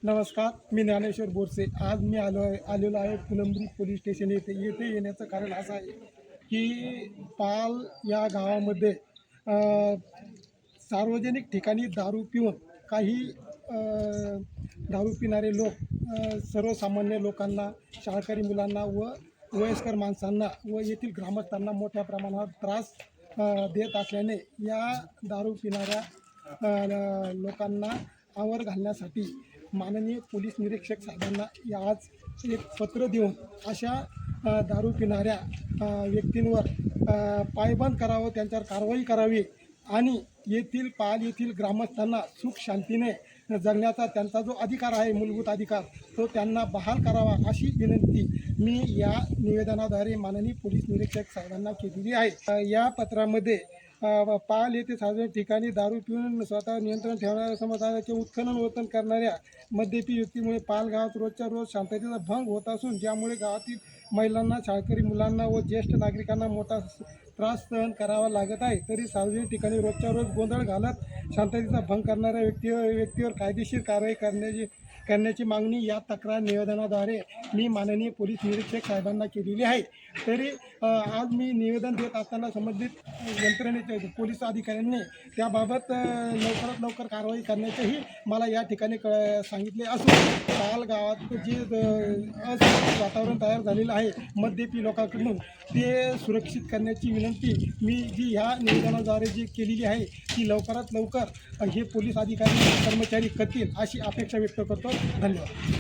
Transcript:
नमस्कार, मी ज्ञानेश्वर बोरसे. आज मी आलेलो आहे फुलंब्री पोलीस स्टेशन येथे येण्याचं कारण असं आहे की पाल या गावामध्ये सार्वजनिक ठिकाणी दारू पिऊन काही दारू पिणारे लोक सर्वसामान्य लोकांना, शाळकरी मुलांना व वयस्कर माणसांना व येथील ग्रामस्थांना मोठ्या प्रमाणावर त्रास देत असल्याने या दारू पिणाऱ्या लोकांना आवर घालण्यासाठी माननीय पोलीस निरीक्षक साहेबांना आज एक पत्र देऊन अशा दारू पिणाऱ्या व्यक्तींवर पायबंद करावं, त्यांच्यावर कारवाई करावी आणि येथील ग्रामस्थांना सुख शांतीने जगण्याचा त्यांचा जो अधिकार आहे, मूलभूत अधिकार, तो त्यांना बहाल करावा अशी विनंती मी या निवेदनाद्वारे माननीय पोलीस निरीक्षक साहेबांना केलेली आहे. या पत्रामध्ये पाल येथे सार्वजनिक ठिकाणी दारू पिऊन स्वतः नियंत्रण ठेवणाऱ्या समाजाचे उत्खनन वतन करणाऱ्या मद्यपी व्यक्तीमुळे पाल गावात रोजच्या रोज शांततेचा भंग होत असून ज्यामुळे गावातील महिलांना, शाळकरी मुलांना व ज्येष्ठ नागरिकांना मोठा त्रास सहन करावा लागत आहे. तरी सार्वजनिक ठिकाणी रोजच्या रोज गोंधळ घालत शांततेचा भंग करणाऱ्या व्यक्तीवर कायदेशीर कारवाई करण्याची मागणी या तक्रार निवेदनाद्वारे मी माननीय पोलीस निरीक्षक साहेबांना केलेली आहे. तरी आज मी निवेदन देत असताना संबंधित यंत्रणेचे पोलीस अधिकाऱ्यांनी त्याबाबत लवकरात लवकर कारवाई करण्याचेही मला या ठिकाणी सांगितले असून पाल गावात जे असुरक्षित वातावरण तयार झालेलं आहे मद्यपी लोकांकडून, ते सुरक्षित करण्याची विनंती मी जी ह्या निवेदनाद्वारे जी केलेली आहे ती लवकरात लवकर हे पोलीस अधिकारी कर्मचारी करतील अशी अपेक्षा व्यक्त करतो. धन्यवाद.